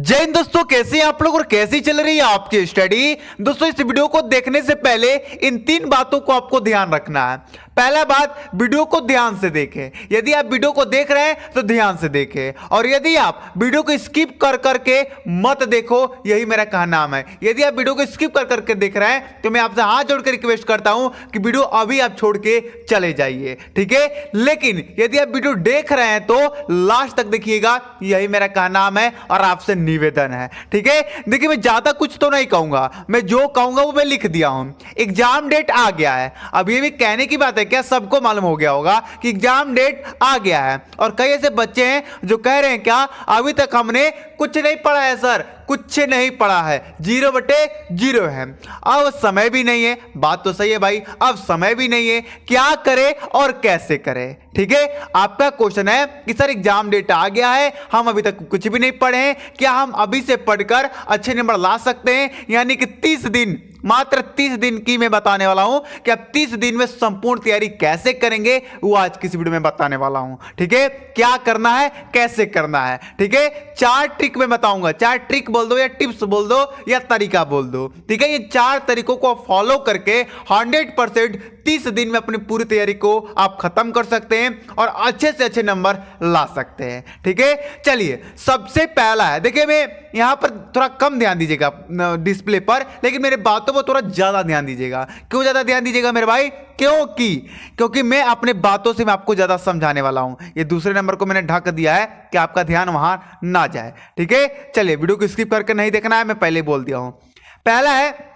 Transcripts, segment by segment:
जय हिंद दोस्तों, कैसे हैं आप लोग और कैसी चल रही है आपकी स्टडी। दोस्तों इस वीडियो को देखने से पहले इन 3 बातों को आपको ध्यान रखना है। पहला बात, वीडियो को ध्यान से देखें। यदि आप वीडियो को देख रहे हैं तो ध्यान से देखें, और यदि आप वीडियो को स्किप कर करके मत देखो, यही मेरा कहना है। यदि आप वीडियो को स्किप कर करके देख रहे हैं तो मैं आपसे हाथ जोड़ कर रिक्वेस्ट करता हूं कि वीडियो अभी आप छोड़ के चले जाइए, ठीक है। लेकिन यदि आप वीडियो देख रहे हैं तो लास्ट तक देखिएगा, यही मेरा कहना है और आपसे निवेदन है, ठीक है। देखिए मैं ज्यादा कुछ तो नहीं कहूंगा, मैं जो कहूंगा वो मैं लिख दिया हूं। एग्जाम डेट आ गया है। अब ये भी कहने की बात है, क्या सबको मालूम हो गया होगा कि एग्जाम डेट आ गया है। और कई ऐसे बच्चे हैं जो कह रहे हैं क्या अभी तक हमने कुछ नहीं पढ़ा है सर, कुछ नहीं पढ़ा है, 0/0 है। अब समय भी नहीं है, बात तो सही है भाई, अब समय भी नहीं है, क्या करे और कैसे करे, ठीक है। आपका क्वेश्चन है कि सर एग्जाम डेट आ गया है, हम अभी तक कुछ भी नहीं पढ़े हैं, क्या हम अभी से पढ़कर अच्छे नंबर ला सकते हैं। यानी कि 30 दिन, मात्र 30 दिन की मैं बताने वाला हूं कि आप 30 दिन में संपूर्ण तैयारी कैसे करेंगे, वो आज किसी वीडियो में बताने वाला हूं, ठीक है। क्या करना है, कैसे करना है, ठीक है। 4 ट्रिक में बताऊंगा, 4 ट्रिक बोल दो या टिप्स बोल दो या तरीका बोल दो, ठीक है। ये 4 तरीकों को फॉलो करके 100% 30 दिन में अपनी पूरी तैयारी को आप खत्म कर सकते हैं और अच्छे से अच्छे नंबर ला सकते हैं, ठीक है। चलिए सबसे पहला है, देखिए मैं यहां पर थोड़ा कम ध्यान दीजिएगा डिस्प्ले पर, लेकिन मेरे बातों पर थोड़ा ज्यादा ध्यान दीजिएगा। क्यों ज्यादा ध्यान दीजिएगा मेरे भाई? क्योंकि मैं अपने बातों से मैं आपको ज्यादा समझाने वाला हूं। ये दूसरे नंबर को मैंने ढक दिया है कि आपका ध्यान वहां ना जाए, ठीक है। चलिए वीडियो को स्किप करके नहीं देखना है, मैं पहले बोल दिया हूं। पहला है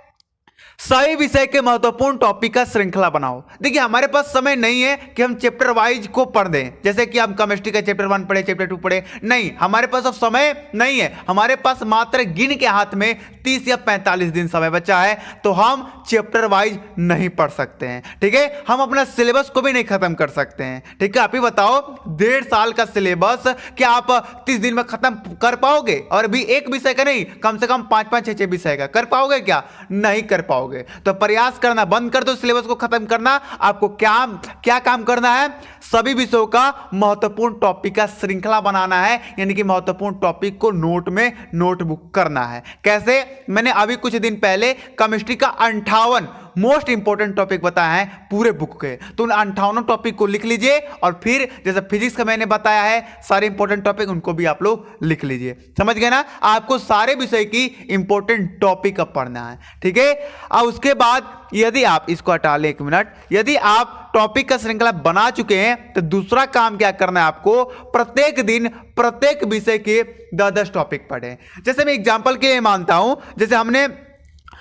सही विषय के महत्वपूर्ण टॉपिक का श्रृंखला बनाओ। देखिए हमारे पास समय नहीं है कि हम चैप्टर वाइज को पढ़ दें, जैसे कि हम केमिस्ट्री का चैप्टर 1 पढ़े, चैप्टर 2 पढ़े, नहीं, हमारे पास अब समय नहीं है। हमारे पास मात्र गिन के हाथ में 30 या 45 दिन समय बचा है, तो हम चैप्टर वाइज नहीं पढ़ सकते हैं, ठीक है। हम अपना सिलेबस को भी नहीं खत्म कर सकते हैं, ठीक है। आप ही बताओ 1.5 साल का सिलेबस क्या आप 30 दिन में खत्म कर पाओगे? और भी एक विषय का नहीं, कम से कम 5-5, 6-6 विषय का कर पाओगे क्या? नहीं कर पाओगे। तो प्रयास करना बंद कर दो, सिलेबस को खत्म करना। आपको क्या काम करना है? सभी विषयों का महत्वपूर्ण टॉपिक का श्रृंखला बनाना है, यानी कि महत्वपूर्ण टॉपिक को नोट में नोटबुक करना है। कैसे? मैंने अभी कुछ दिन पहले केमिस्ट्री का 58 मोस्ट इंपॉर्टेंट टॉपिक बताया है पूरे बुक के, तो उन 58 टॉपिक को लिख लीजिए, और फिर जैसे फिजिक्स का मैंने बताया है सारे इंपॉर्टेंट टॉपिक, उनको भी आप लोग लिख लीजिए। समझ गए ना? आपको सारे विषय की इंपॉर्टेंट टॉपिक अब पढ़ना है, ठीक है। अब उसके बाद यदि आप इसको हटा लें 1 मिनट, यदि आप टॉपिक का श्रृंखला बना चुके हैं तो दूसरा काम क्या करना है आपको? प्रत्येक दिन प्रत्येक विषय के 10-10 टॉपिक पढ़ें। जैसे मैं एग्जांपल के लिए मानता हूं, जैसे हमने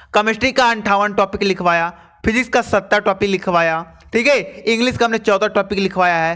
केमिस्ट्री का 58 टॉपिक लिखवाया, फिजिक्स का 70 टॉपिक लिखवाया, ठीक है। इंग्लिश का हमने 14 टॉपिक लिखवाया है,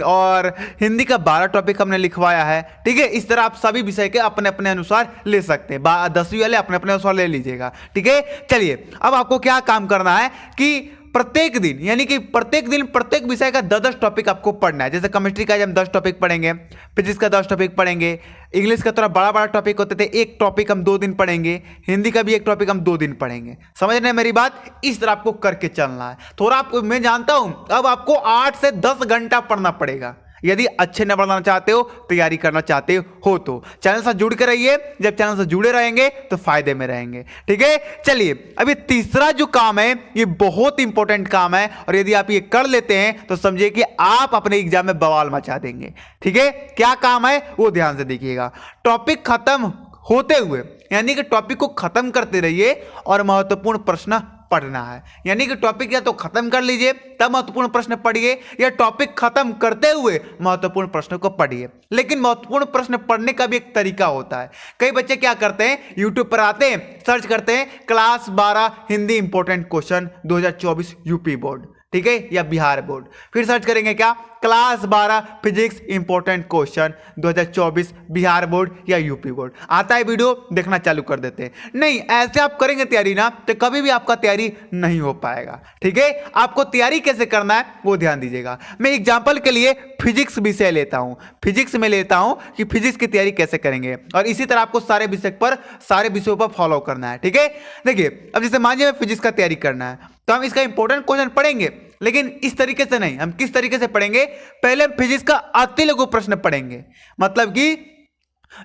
और हिंदी का 12 टॉपिक हमने लिखवाया है, ठीक है। इस तरह आप सभी विषय के अपने अपने अनुसार ले सकते हैं, 10वीं वाले अपने अपने अनुसार ले लीजिएगा, ठीक है। चलिए अब आपको क्या काम करना है कि प्रत्येक दिन, यानी कि प्रत्येक दिन प्रत्येक विषय का 10-10 टॉपिक आपको पढ़ना है। जैसे केमिस्ट्री का हम 10 टॉपिक पढ़ेंगे, फिजिक्स का 10 टॉपिक पढ़ेंगे, इंग्लिश का थोड़ा बड़ा बड़ा टॉपिक होते थे, 1 टॉपिक हम 2 दिन पढ़ेंगे, हिंदी का भी 1 टॉपिक हम 2 दिन पढ़ेंगे। समझ रहे हैं मेरी बात? इस तरह आपको करके चलना है। थोड़ा आपको मैं जानता हूं अब आपको 8 से 10 घंटा पढ़ना पड़ेगा यदि अच्छे नंबर लाना चाहते हो, तैयारी करना चाहते हो तो। चैनल से जुड़ के रहिए, जब चैनल से जुड़े रहेंगे तो फायदे में रहेंगे, ठीक है। चलिए अभी तीसरा जो काम है ये बहुत इंपॉर्टेंट काम है, और यदि आप ये कर लेते हैं तो समझिए कि आप अपने एग्जाम में बवाल मचा देंगे, ठीक है। क्या काम है वो ध्यान से देखिएगा। टॉपिक खत्म होते हुए, यानी कि टॉपिक को खत्म करते रहिए और महत्वपूर्ण प्रश्न पढ़ना है। यानी कि टॉपिक या तो खत्म कर लीजिए तब महत्वपूर्ण प्रश्न पढ़िए, या टॉपिक खत्म करते हुए महत्वपूर्ण प्रश्न को पढ़िए। लेकिन महत्वपूर्ण प्रश्न पढ़ने का भी एक तरीका होता है। कई बच्चे क्या करते हैं, यूट्यूब पर आते हैं, सर्च करते हैं class 12 Hindi important question 2024 UP board, ठीक है, या बिहार बोर्ड। फिर सर्च करेंगे क्या? Class 12 physics important question 2024 Bihar board या यूपी बोर्ड। आता है वीडियो, देखना चालू कर देते हैं। नहीं, ऐसे आप करेंगे तैयारी ना तो कभी भी आपका तैयारी नहीं हो पाएगा, ठीक है। आपको तैयारी कैसे करना है वो ध्यान दीजिएगा। मैं एग्जांपल के लिए फिजिक्स विषय लेता हूं, फिजिक्स में लेता हूं कि फिजिक्स की तैयारी कैसे करेंगे, और इसी तरह आपको सारे विषयों पर फॉलो करना है, ठीक है। देखिए अब जैसे मान लीजिए फिजिक्स का तैयारी करना है तो हम इसका इंपॉर्टेंट क्वेश्चन पढ़ेंगे, लेकिन इस तरीके से नहीं। हम किस तरीके से पढ़ेंगे? पहले हम फिजिक्स का अति लघु प्रश्न पढ़ेंगे, मतलब कि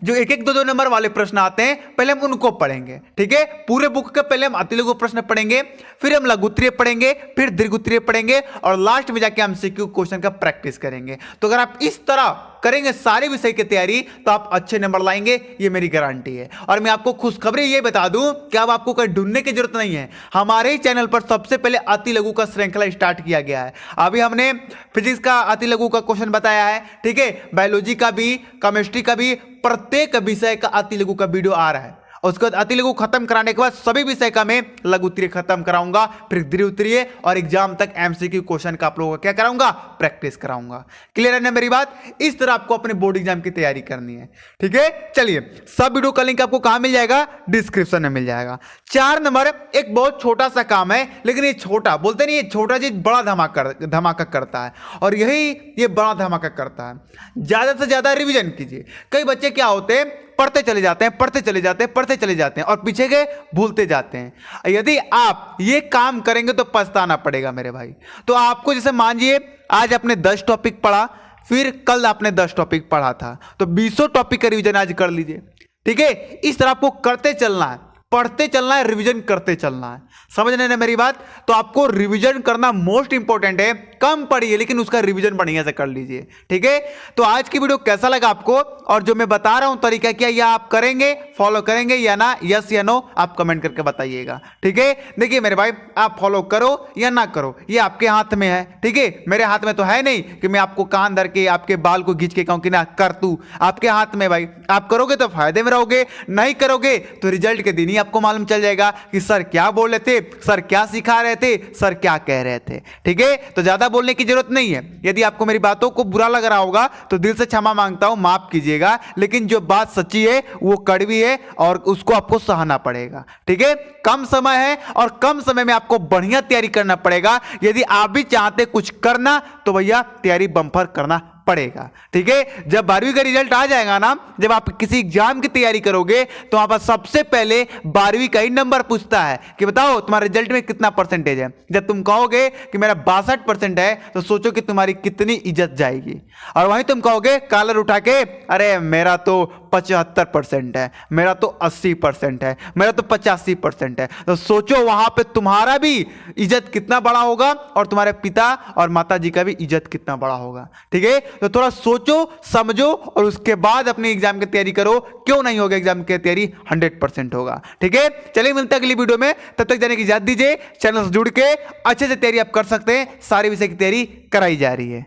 जो एक एक दो दो नंबर वाले प्रश्न आते हैं पहले हम उनको पढ़ेंगे, ठीक है। पूरे बुक के पहले हम अति लघु प्रश्न पढ़ेंगे, फिर हम लघु उत्तरीय पढ़ेंगे, फिर दीर्घ उत्तरीय पढ़ेंगे और लास्ट में जाके हम एमसीक्यू क्वेश्चन का प्रैक्टिस करेंगे। तो अगर आप इस तरह करेंगे सारे विषय की तैयारी तो आप अच्छे नंबर लाएंगे, ये मेरी गारंटी है। और मैं आपको खुशखबरी ये बता दूं कि अब आपको कहीं ढूंढने की जरूरत नहीं है, हमारे ही चैनल पर सबसे पहले अति लघु का श्रृंखला स्टार्ट किया गया है। अभी हमने फिजिक्स का अति लघु का क्वेश्चन बताया है, ठीक है, बायोलॉजी का भी, केमिस्ट्री का भी, प्रत्येक विषय का अति लघु का वीडियो आ रहा है। उसके बाद अति लघु खत्म कराने के बाद सभी विषय का मैं लघु उत्तरीय खत्म कराऊंगा, फिर दीर्घ उत्तरीय और एग्जाम तक एमसीक्यू क्वेश्चन का आप लोगों का क्या कराऊंगा, प्रैक्टिस कराऊंगा। क्लियर है ना मेरी बात? इस तरह आपको अपने बोर्ड एग्जाम की तैयारी करनी है, ठीक है। चलिए, सब वीडियो का लिंक आपको कहां मिल जाएगा? डिस्क्रिप्शन में मिल जाएगा। 4 नंबर एक बहुत छोटा सा काम है, लेकिन ये छोटा बोलते नहीं, ये छोटा चीज बड़ा धमाका करता है, और यही ये बड़ा धमाका करता है। ज्यादा से ज्यादा रिविजन कीजिए। कई बच्चे क्या होते हैं, पढ़ते चले जाते हैं, पढ़ते चले जाते हैं, पढ़ते चले जाते हैं और पीछे गए भूलते जाते हैं। यदि आप ये काम करेंगे तो पछताना पड़ेगा मेरे भाई। तो आपको जैसे मानिए आज आपने 10 टॉपिक पढ़ा, फिर कल आपने 10 टॉपिक पढ़ा था, तो 20 टॉपिक का रिवीजन आज कर लीजिए, ठीक है। इस तरह आपको करते चलना है, पढ़ते चलना है, रिवीजन करते चलना है। समझ रहे हैं मेरी बात? तो आपको रिवीजन करना मोस्ट इंपॉर्टेंट है। कम पढ़िए लेकिन उसका रिवीजन बढ़िया से कर लीजिए, ठीक है। तो आज की वीडियो कैसा लगा आपको, और जो मैं बता रहा हूं तरीका क्या, या आप करेंगे, फॉलो करेंगे या ना, यस या नो आप कमेंट करके बताइएगा, ठीक है। देखिए मेरे भाई, आप फॉलो करो या ना करो ये आपके हाथ में है, ठीक है। मेरे हाथ में तो है नहीं कि मैं आपको कान धर के आपके बाल को खींच के कहूं कि ना कर तू, आपके हाथ में भाई। आप करोगे तो फायदे में रहोगे, नहीं करोगे तो रिजल्ट के दिन ही आपको मालूम चल जाएगा कि सर क्या बोल रहे थे, सर क्या सिखा रहे थे, सर क्या कह रहे थे, ठीक है। तो ज्यादा बोलने की जरूरत नहीं है। यदि आपको मेरी बातों को बुरा लग रहा होगा तो दिल से क्षमा मांगता हूं, माफ कीजिएगा, लेकिन जो बात सच्ची है वो कड़वी है और उसको आपको सहना पड़ेगा, ठीक है। कम समय है और कम समय में आपको बढ़िया तैयारी करना पड़ेगा। यदि आप भी चाहते कुछ करना तो भैया तैयारी बम्पर करना पड़ेगा, ठीक है। जब 12वीं का रिजल्ट आ जाएगा ना, जब आप किसी एग्जाम की तैयारी करोगे तो वहां पर सबसे पहले 12वीं का ही नंबर पूछता है कि बताओ तुम्हारे रिजल्ट में कितना परसेंटेज है। जब तुम कहोगे कि मेरा 62% है तो सोचो कि तुम्हारी कितनी इज्जत जाएगी। और वहीं तुम कहोगे कॉलर उठा के, अरे मेरा तो 75% है, मेरा तो 80% है, मेरा तो 85% है, तो सोचो वहां पे तुम्हारा भी इज्जत कितना बड़ा होगा और तुम्हारे पिता और माता जी का भी इज्जत कितना बड़ा होगा, ठीक है। तो थोड़ा सोचो समझो और उसके बाद अपनी एग्जाम की तैयारी करो। क्यों नहीं होगा एग्जाम की तैयारी? 100% होगा, ठीक है। चलिए मिलते हैं अगली वीडियो में, तब तक जाने की इजाजत दीजिए। चैनल से जुड़ के अच्छे से तैयारी आप कर सकते हैं, सारे विषय की तैयारी कराई जा रही है।